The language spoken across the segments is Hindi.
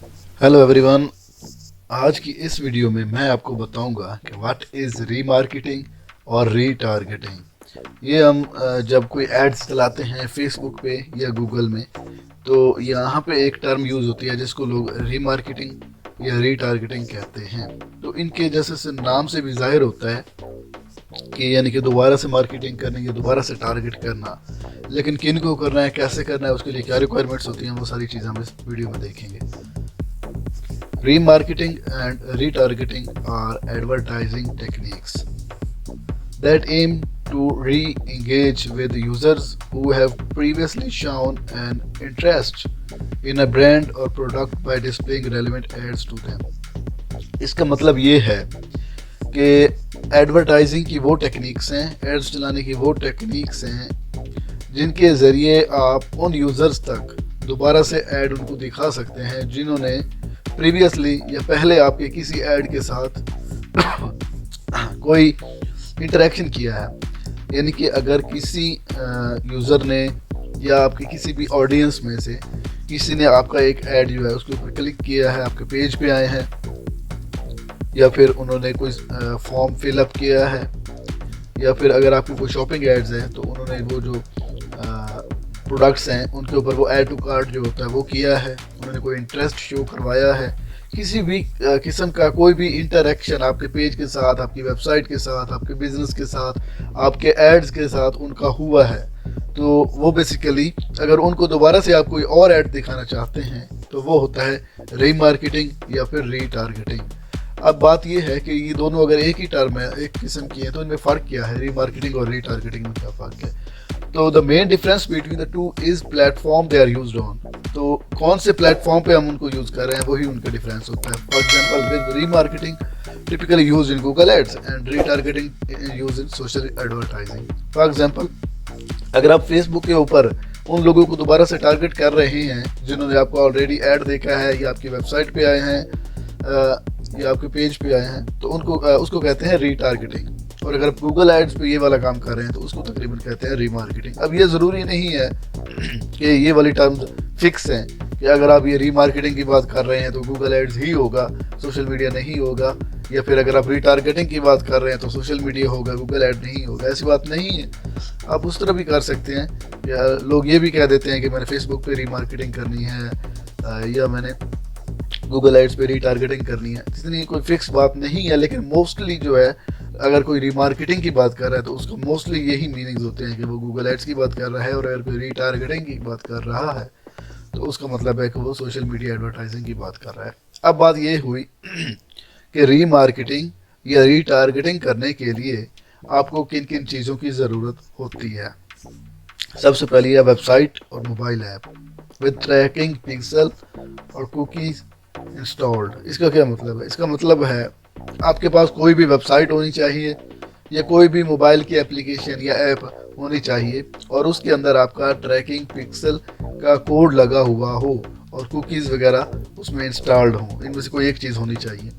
Hello everyone. आज की इस वीडियो में मैं आपको बताऊंगा कि व्हाट इज़ रीमार्केटिंग और रीटारगेटिंग। ये हम जब कोई एड्स चलाते हैं फेसबुक पे या गूगल में, तो यहाँ पे एक टर्म यूज़ होती है जिसको लोग रीमार्केटिंग या रीटारगेटिंग कहते हैं। तो इनके जैसे से नाम से भी जाहिर होता है कि यानी कि दोबारा से मार्केटिंग करनी या दोबारा से टारगेट करना। लेकिन किन को करना है, कैसे करना है, उसके लिए क्या रिक्वायरमेंट्स होती हैं, वो सारी चीज़ें हम इस वीडियो में देखेंगे। Remarketing and retargeting are advertising techniques that aim to re-engage with users who have previously shown an interest in a brand or product by displaying relevant ads to them। इसका मतलब ये है कि एडवर्टाइजिंग की वो टेक्निक्स हैं, एड्स चलाने की वो टेक्निक्स हैं जिनके ज़रिए आप उन यूज़र्स तक दोबारा से ऐड उनको दिखा सकते हैं जिन्होंने प्रीवियसली या पहले आपके किसी ऐड के साथ कोई इंटरेक्शन किया है। यानी कि अगर किसी यूज़र ने या आपके किसी भी ऑडियंस में से किसी ने आपका एक ऐड जो है उसके ऊपर क्लिक किया है, आपके पेज पे आए हैं, या फिर उन्होंने कोई फॉर्म फिलअप किया है, या फिर अगर आपकी कोई शॉपिंग एड्स हैं तो उन्होंने वो जो प्रोडक्ट्स हैं उनके ऊपर वो ऐड टू कार्ट जो होता है वो किया है, उन्होंने कोई इंटरेस्ट शो करवाया है, किसी भी किस्म का कोई भी इंटरेक्शन आपके पेज के साथ, आपकी वेबसाइट के साथ, आपके बिजनेस के साथ, आपके एड्स के साथ उनका हुआ है, तो वो बेसिकली अगर उनको दोबारा से आप कोई और ऐड दिखाना चाहते हैं तो वो होता है रीमार्केटिंग या फिर रीटारगेटिंग। अब बात ये है कि ये दोनों अगर एक ही टर्म है, एक किस्म की है, तो इनमें फ़र्क क्या है, रीमार्केटिंग और रीटारगेटिंग में क्या फ़र्क है। तो the main difference between the two is platform they are used on. तो कौन से प्लेटफॉर्म पे हम उनको यूज़ कर रहे हैं वही उनका डिफरेंस होता है। For example with remarketing typically used in Google ads and retargeting used in social advertising. For example अगर आप फेसबुक के ऊपर उन लोगों को दोबारा से टारगेट कर रहे हैं जिन्होंने आपको ऑलरेडी ऐड देखा है या आपकी वेबसाइट पे आए हैं या आपके पेज पे आए हैं, तो उनको उसको कहते हैं रीटारगेटिंग। और अगर आप गूगल एड्स पे ये वाला काम कर रहे हैं तो उसको तकरीबन कहते हैं रीमार्केटिंग। अब ये ज़रूरी नहीं है कि ये वाली टर्म्स फिक्स हैं कि अगर आप ये रीमार्केटिंग की बात कर रहे हैं तो गूगल एड्स ही होगा, सोशल मीडिया नहीं होगा, या फिर अगर आप रीटारगेटिंग की बात कर रहे हैं तो सोशल मीडिया होगा, गूगल एड नहीं होगा। ऐसी बात नहीं है, आप उस तरह भी कर सकते हैं। या लोग ये भी कह देते हैं कि मैंने फेसबुक पे रीमार्केटिंग करनी है या मैंने गूगल एड्स पे रीटारगेटिंग करनी है। इतनी कोई फिक्स बात नहीं है, लेकिन मोस्टली जो है अगर कोई रीमार्केटिंग की बात कर रहा है तो उसको मोस्टली यही मीनिंग्स होते हैं कि वो गूगल एड्स की बात कर रहा है, और अगर कोई रीटारगेटिंग की बात कर रहा है तो उसका मतलब है कि वो सोशल मीडिया एडवर्टाइजिंग की बात कर रहा है। अब बात ये हुई कि रीमार्केटिंग या रीटारगेटिंग करने के लिए आपको किन किन चीज़ों की ज़रूरत होती है। सबसे पहले है वेबसाइट और mobile app with tracking pixel और कुकीज़ इंस्टॉल्ड। इसका क्या मतलब है? इसका मतलब है आपके पास कोई भी वेबसाइट होनी चाहिए या कोई भी मोबाइल की एप्लीकेशन या ऐप होनी चाहिए और उसके अंदर आपका ट्रैकिंग पिक्सल का कोड लगा हुआ हो और कुकीज़ वगैरह उसमें इंस्टॉल्ड हों। इनमें से कोई एक चीज़ होनी चाहिए।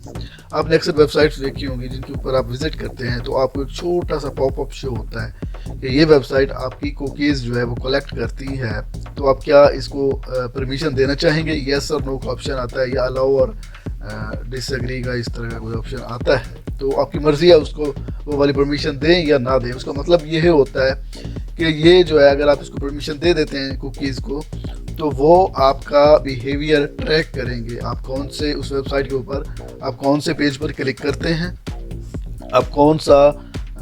आपने अक्सर वेबसाइट्स देखी होंगी जिनके ऊपर आप विज़िट करते हैं तो आपको एक छोटा सा पॉपअप शो होता है कि ये वेबसाइट आपकी कुकीज़ जो है वो कलेक्ट करती है, तो आप क्या इसको परमिशन देना चाहेंगे। येस और नो का ऑप्शन आता है, या अलाउ और डिसएग्री का इस तरह का कोई ऑप्शन आता है। तो आपकी मर्ज़ी है उसको वो वाली परमिशन दें या ना दें। उसका मतलब ये होता है कि ये जो है अगर आप इसको परमिशन दे देते हैं कुकीज़ को, तो वो आपका बिहेवियर ट्रैक करेंगे। आप कौन से उस वेबसाइट के ऊपर आप कौन से पेज पर क्लिक करते हैं, आप कौन सा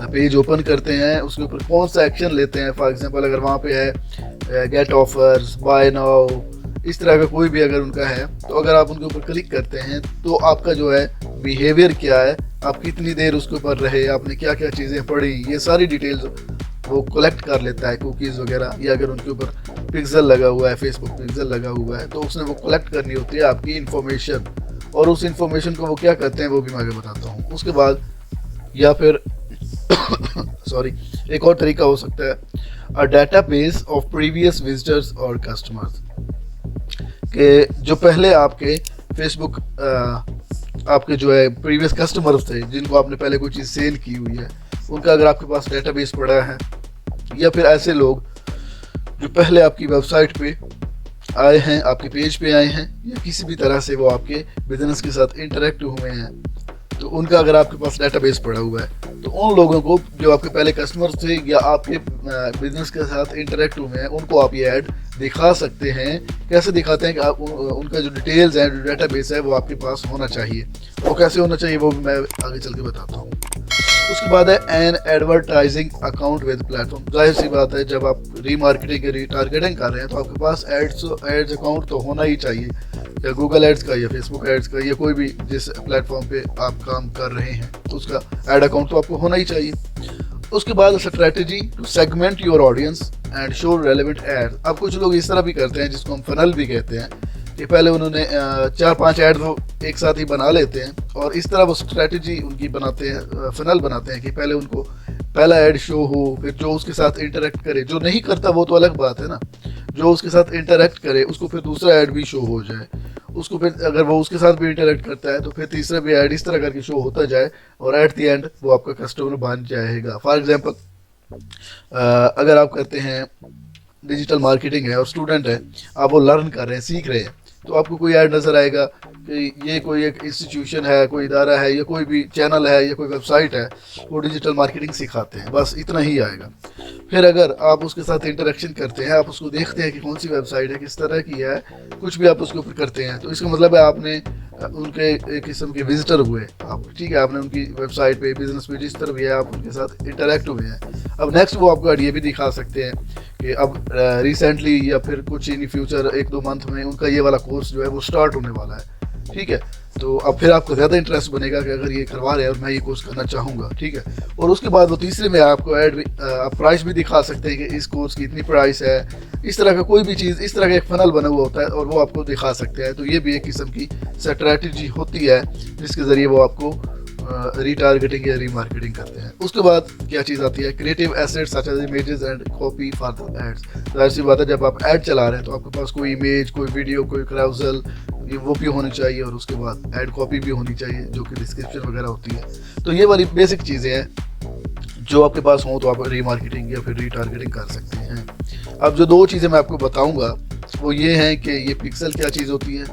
पेज ओपन करते हैं, उसके ऊपर कौन सा एक्शन लेते हैं। फॉर एग्जांपल अगर वहाँ पे है गेट ऑफर्स, बाय नाउ, इस तरह का कोई भी अगर उनका है, तो अगर आप उनके ऊपर क्लिक करते हैं तो आपका जो है बिहेवियर क्या है, आप कितनी देर उसके ऊपर रहे, आपने क्या क्या चीज़ें पढ़ी, ये सारी डिटेल्स वो कलेक्ट कर लेता है कुकीज़ वगैरह। या अगर उनके ऊपर पिक्सल लगा हुआ है, फेसबुक पिक्सल लगा हुआ है, तो उसने वो कलेक्ट करनी होती है आपकी इन्फॉर्मेशन, और उस इन्फॉर्मेशन को वो क्या करते हैं वो भी मैं आगे बताता हूँ। उसके बाद या फिर सॉरी एक और तरीका हो सकता है a database of previous visitors और कस्टमर्स, कि जो पहले आपके फेसबुक आपके जो है प्रीवियस कस्टमर्स थे जिनको आपने पहले कोई चीज़ सेल की हुई है, उनका अगर आपके पास डेटाबेस पड़ा है, या फिर ऐसे लोग जो पहले आपकी वेबसाइट पे आए हैं, आपके पेज पे आए हैं, या किसी भी तरह से वो आपके बिजनेस के साथ इंटरेक्ट हुए हैं, तो उनका अगर आपके पास डेटाबेस पड़ा हुआ है तो उन लोगों को जो आपके पहले कस्टमर्स थे या आपके बिजनेस के साथ इंटरेक्ट हुए हैं उनको आप ये ऐड दिखा सकते हैं। कैसे दिखाते हैं कि आप उनका जो डिटेल्स है, जो डेटाबेस है, वो आपके पास होना चाहिए। वो कैसे होना चाहिए वो मैं आगे चल के बताता हूँ। उसके बाद है N advertising account with platform. जाहिर सी बात है, जब आप रीमार्केटिंग या रीटारगेटिंग कर रहे हैं तो आपके पास एड्स अकाउंट तो होना ही चाहिए, या गूगल एड्स का या फेसबुक एड्स का या कोई भी जिस प्लेटफॉर्म पे आप काम कर रहे हैं तो उसका एड अकाउंट तो आपको होना ही चाहिए। उसके बाद strategy to segment your audience and show relevant ads. अब कुछ लोग इस तरह भी करते हैं जिसको हम फनल भी कहते हैं, कि पहले उन्होंने 4-5 ऐड वो एक साथ ही बना लेते हैं और इस तरह वो स्ट्रेटजी उनकी बनाते हैं, फनल बनाते हैं कि पहले उनको पहला ऐड शो हो, फिर जो उसके साथ इंटरेक्ट करे, जो नहीं करता वो तो अलग बात है ना, जो उसके साथ इंटरेक्ट करे उसको फिर दूसरा ऐड भी शो हो जाए, उसको फिर अगर वो उसके साथ भी इंटरेक्ट करता है तो फिर तीसरा भी ऐड, इस तरह करके शो होता जाए और एट द एंड वो आपका कस्टमर बन जाएगा। फॉर एग्जांपल अगर आप करते हैं डिजिटल मार्केटिंग है और स्टूडेंट है, आप वो लर्न कर रहे हैं, सीख रहे हैं, तो आपको कोई ऐड नज़र आएगा कि ये कोई एक इंस्टीट्यूशन है, कोई इदारा है, या कोई भी चैनल है या कोई वेबसाइट है, वो डिजिटल मार्केटिंग सिखाते हैं, बस इतना ही आएगा। फिर अगर आप उसके साथ इंटरेक्शन करते हैं, आप उसको देखते हैं कि कौन सी वेबसाइट है, किस तरह की है, कुछ भी आप उसके ऊपर करते हैं, तो इसका मतलब है आपने उनके एक किस्म के विजिटर हुए आप, ठीक है, आपने उनकी वेबसाइट पे, बिजनेस पे, जिस तरह भी है आप उनके साथ इंटरेक्ट हुए हैं। अब नेक्स्ट वो आपको ये भी दिखा सकते हैं कि अब रिसेंटली या फिर कुछ इन फ्यूचर 1-2 मंथ में उनका ये वाला कोर्स जो है वो स्टार्ट होने वाला है, ठीक है, तो अब फिर आपको ज़्यादा इंटरेस्ट बनेगा कि अगर ये करवा रहे हैं और मैं ये कोर्स करना चाहूँगा, ठीक है। और उसके बाद वो तीसरे में आपको ऐड आप प्राइस भी दिखा सकते हैं कि इस कोर्स की इतनी प्राइस है, इस तरह का कोई भी चीज़, इस तरह का एक फनल बना हुआ होता है और वो आपको दिखा सकते हैं। तो ये भी एक किस्म की स्ट्रैटेजी होती है जिसके ज़रिए वो आपको रीटारगेटिंग या रीमार्केटिंग करते हैं। उसके बाद क्या चीज़ आती है, creative assets such as images and copy for the ads. जाहिर सी बात है, जब आप ऐड चला रहे हैं तो आपके पास कोई इमेज, कोई वीडियो, कोई क्राउजल, वो भी होनी चाहिए और उसके बाद ऐड कॉपी भी होनी चाहिए जो कि डिस्क्रिप्शन वगैरह होती है। तो ये वाली बेसिक चीज़ें हैं जो आपके पास हों तो आप रीमार्केटिंग या फिर रीटारगेटिंग कर सकते हैं। अब जो 2 चीज़ें मैं आपको बताऊंगा वो ये हैं कि ये पिक्सल क्या चीज़ होती है,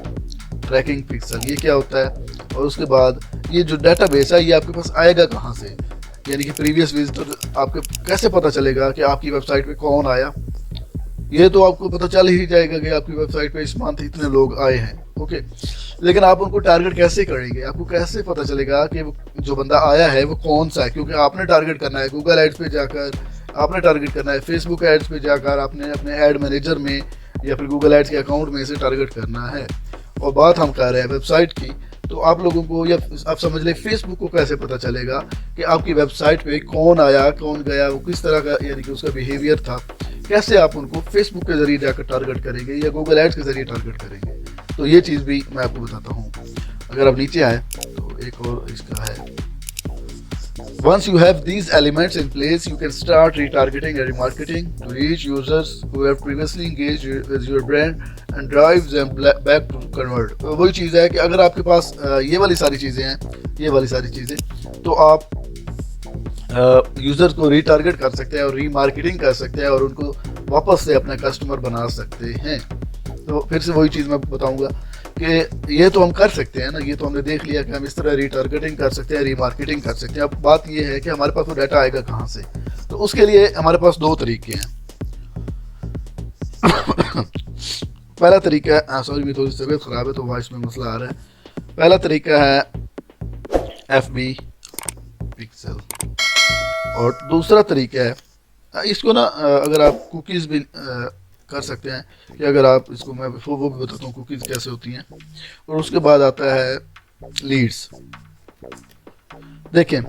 ट्रैकिंग पिक्सल ये क्या होता है, और उसके बाद ये जो डेटाबेस है ये आपके पास आएगा कहाँ से, यानी कि प्रीवियस विजिटर आपको कैसे पता चलेगा कि आपकी वेबसाइट पे कौन आया। ये तो आपको पता चल ही जाएगा कि आपकी वेबसाइट पे इस मंथ इतने लोग आए हैं, ओके, लेकिन आप उनको टारगेट कैसे करेंगे, आपको कैसे पता चलेगा कि जो बंदा आया है वो कौन सा है, क्योंकि आपने टारगेट करना है गूगल एड्स पे जाकर, आपने टारगेट करना है फेसबुक एड्स पे जाकर, आपने अपने एड मैनेजर में या फिर गूगल एड्स के अकाउंट में से टारगेट करना है। और बात हम कर रहे हैं वेबसाइट की, तो आप लोगों को या आप समझ लें फेसबुक को कैसे पता चलेगा कि आपकी वेबसाइट पे कौन आया, कौन गया, वो किस तरह का यानी कि उसका बिहेवियर था, कैसे आप उनको फेसबुक के ज़रिए जाकर टारगेट करेंगे या गूगल एड्स के ज़रिए टारगेट करेंगे। तो ये चीज़ भी मैं आपको बताता हूँ। अगर आप नीचे आए तो एक और इसका है, Once you have these elements in place, you can start retargeting and remarketing to reach users who have previously engaged with your brand and drive them back to convert। तो वही चीज़ है कि अगर आपके पास ये वाली सारी चीज़ें हैं, ये वाली सारी चीज़ें, तो आप यूज़र्स को रीटारगेट कर सकते हैं और रीमार्केटिंग कर सकते हैं और उनको वापस से अपना कस्टमर बना सकते हैं। तो फिर से वही चीज़ मैं बताऊँगा कि ये तो हम कर सकते हैं ना, ये तो हमने देख लिया कि हम इस तरह रीटारगेटिंग कर सकते हैं, रीमार्केटिंग कर सकते हैं। अब बात ये है कि हमारे पास वो डाटा आएगा कहाँ से, तो उसके लिए हमारे पास 2 तरीके हैं। पहला तरीका, सॉरी मेरी थोड़ी तबीयत ख़राब है तो वॉइस में मसला आ रहा है। पहला तरीका है FB पिक्सल और दूसरा तरीका है इसको ना अगर आप कुकीज़ भी कर सकते हैं, कि अगर आप इसको मैं वो भी बताता हूँ कुकीज़ कैसे होती हैं। और उसके बाद आता है लीड्स। देखें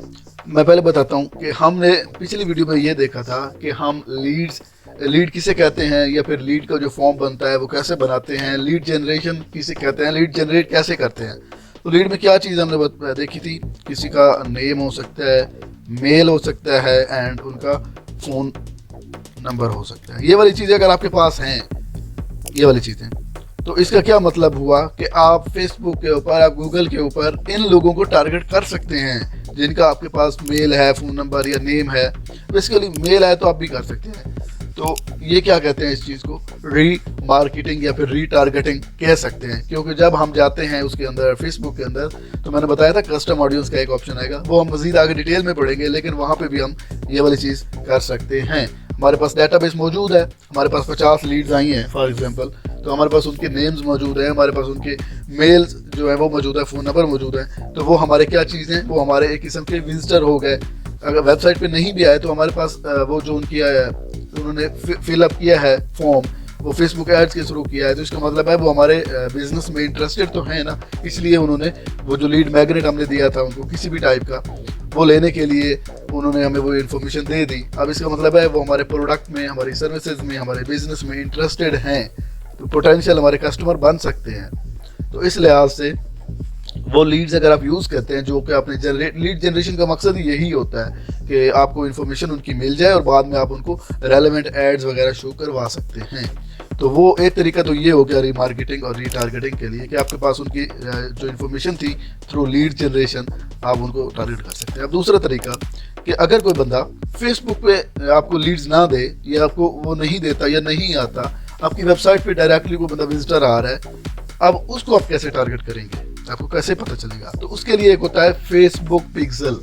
मैं पहले बताता हूँ कि हमने पिछली वीडियो में ये देखा था कि हम लीड किसे कहते हैं या फिर लीड का जो फॉर्म बनता है वो कैसे बनाते हैं, लीड जनरेशन किसे कहते हैं, लीड जनरेट कैसे करते हैं। तो लीड में क्या चीज़ हमने देखी थी, किसी का नेम हो सकता है, मेल हो सकता है एंड उनका फ़ोन नंबर हो सकता है। ये वाली चीज़ें अगर आपके पास हैं, ये वाली चीज़ें, तो इसका क्या मतलब हुआ कि आप फेसबुक के ऊपर, आप गूगल के ऊपर इन लोगों को टारगेट कर सकते हैं जिनका आपके पास मेल है, फ़ोन नंबर या नेम है। बेसिकली मेल है तो आप भी कर सकते हैं, तो ये क्या कहते हैं इस चीज़ को, री मार्केटिंग या फिर रीटारगेटिंग कह सकते हैं। क्योंकि जब हम जाते हैं उसके अंदर फेसबुक के अंदर, तो मैंने बताया था कस्टम ऑडियंस का एक ऑप्शन आएगा, वो हम मजीद आगे डिटेल में पढ़ेंगे, लेकिन वहाँ पे भी हम ये वाली चीज़ कर सकते हैं। हमारे पास डेटाबेस मौजूद है, हमारे पास 50 लीड्स आई हैं फॉर एग्जांपल, तो हमारे पास उनके नेम्स मौजूद हैं, हमारे पास उनके मेल्स जो है वो मौजूद है, फ़ोन नंबर मौजूद है। तो वो हमारे क्या चीज़ हैं, वो हमारे एक किस्म के विजिटर हो गए। अगर वेबसाइट पे नहीं भी आए तो हमारे पास वो जो उनकी उन्होंने फिलअप किया है फॉर्म, वो फेसबुक एड्स के थ्रू किया है, तो इसका मतलब है वो हमारे बिजनेस में इंटरेस्टेड तो है ना, इसलिए उन्होंने वो जो लीड मैग्नेट हमने दिया था उनको किसी भी टाइप का, वो लेने के लिए उन्होंने हमें वो इन्फॉर्मेशन दे दी। अब इसका मतलब है वो हमारे प्रोडक्ट में, हमारी सर्विसेज में, हमारे बिजनेस में इंटरेस्टेड हैं, तो पोटेंशियल हमारे कस्टमर बन सकते हैं। तो इस लिहाज से वो लीड्स अगर आप यूज़ करते हैं, जो कि आपने लीड जनरेशन का मकसद ही यही होता है कि आपको इन्फॉर्मेशन उनकी मिल जाए और बाद में आप उनको रेलेवेंट एड्स वगैरह शो करवा सकते हैं। तो वो एक तरीका तो ये हो गया रीमार्केटिंग और रीटारगेटिंग के लिए कि आपके पास उनकी जो इन्फॉर्मेशन थी थ्रू लीड जनरेशन आप उनको टारगेट कर सकते हैं। अब दूसरा तरीका कि अगर कोई बंदा फेसबुक पे आपको लीड्स ना दे या आपको वो नहीं देता या नहीं आता, आपकी वेबसाइट पे डायरेक्टली कोई बंदा विजिटर आ रहा है, अब उसको आप कैसे टारगेट करेंगे, आपको कैसे पता चलेगा? तो उसके लिए एक होता है फेसबुक पिक्सल,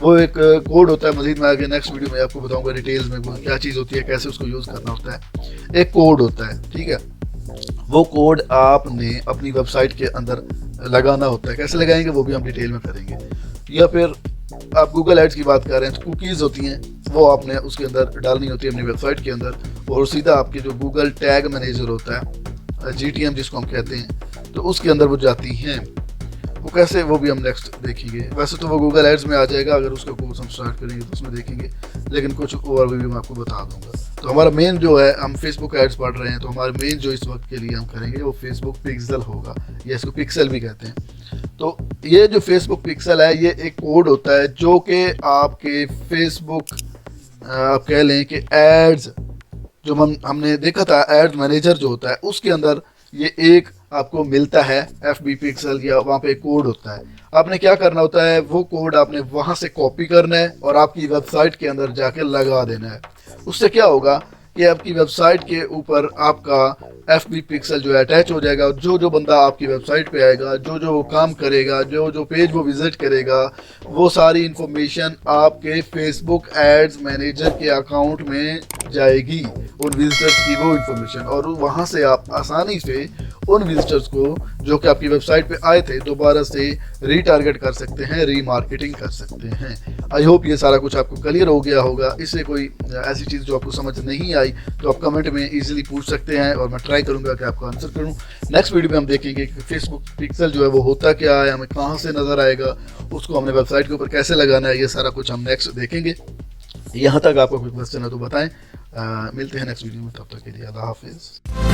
वो एक कोड होता है। मजीद मैं आगे नेक्स्ट वीडियो में आपको बताऊंगा डिटेल्स में वो क्या चीज़ होती है, कैसे उसको यूज़ करना होता है। एक कोड होता है, ठीक है, वो कोड आपने अपनी वेबसाइट के अंदर लगाना होता है। कैसे लगाएंगे वो भी हम डिटेल में करेंगे। या फिर आप गूगल एड्स की बात कर रहे हैं तो कुकीज़ होती हैं, वो आपने उसके अंदर डालनी होती है अपनी वेबसाइट के अंदर, और सीधा आपके जो गूगल टैग मैनेजर होता है, GTM जिसको हम कहते हैं, तो उसके अंदर वो जाती हैं। वो कैसे, वो भी हम नेक्स्ट देखेंगे। वैसे तो वो गूगल एड्स में आ जाएगा, अगर उसका कोर्स हम स्टार्ट करेंगे तो उसमें देखेंगे, लेकिन कुछ और भी मैं आपको बता दूंगा। तो हमारा मेन जो है, हम फेसबुक एड्स पढ़ रहे हैं, तो हमारा मेन जो इस वक्त के लिए हम करेंगे वो फेसबुक पिक्सल होगा, या इसको पिक्सल भी कहते हैं। तो ये जो फेसबुक पिक्सल है, ये एक कोड होता है जो कि आपके फेसबुक आप कह लें कि एड्स जो हमने देखा था, एड्स मैनेजर जो होता है उसके अंदर ये एक आपको मिलता है FB पिक्सल, या वहाँ पे कोड होता है। आपने क्या करना होता है, वो कोड आपने वहाँ से कॉपी करना है और आपकी वेबसाइट के अंदर जाके लगा देना है। उससे क्या होगा कि आपकी वेबसाइट के ऊपर आपका FB पिक्सल जो है अटैच हो जाएगा। जो जो बंदा आपकी वेबसाइट पे आएगा, जो जो वो काम करेगा, जो जो पेज वो विजिट करेगा, वो सारी इंफॉर्मेशन आपके फेसबुक एड्स मैनेजर के अकाउंट में जाएगी, उन विजिटर्स की वो इंफॉर्मेशन, और वहाँ से आप आसानी से उन विजिटर्स को जो कि आपकी वेबसाइट पे आए थे दोबारा से रीटारगेट कर सकते हैं, रीमार्केटिंग कर सकते हैं। आई होप ये सारा कुछ आपको क्लियर हो गया होगा। इससे कोई ऐसी चीज़ जो आपको समझ नहीं आई तो आप कमेंट में इजीली पूछ सकते हैं और मैं ट्राई करूंगा कि आपको आंसर करूं। नेक्स्ट वीडियो में हम देखेंगे कि फेसबुक पिक्सल जो है वो होता क्या है, हमें कहाँ से नज़र आएगा, उसको हमने वेबसाइट के ऊपर कैसे लगाना है, ये सारा कुछ हम नेक्स्ट देखेंगे। यहाँ तक आपको कोई क्वेश्चन है तो बताएं। मिलते हैं नेक्स्ट वीडियो में, तब तक के लिए अल्लाह हाफिज़।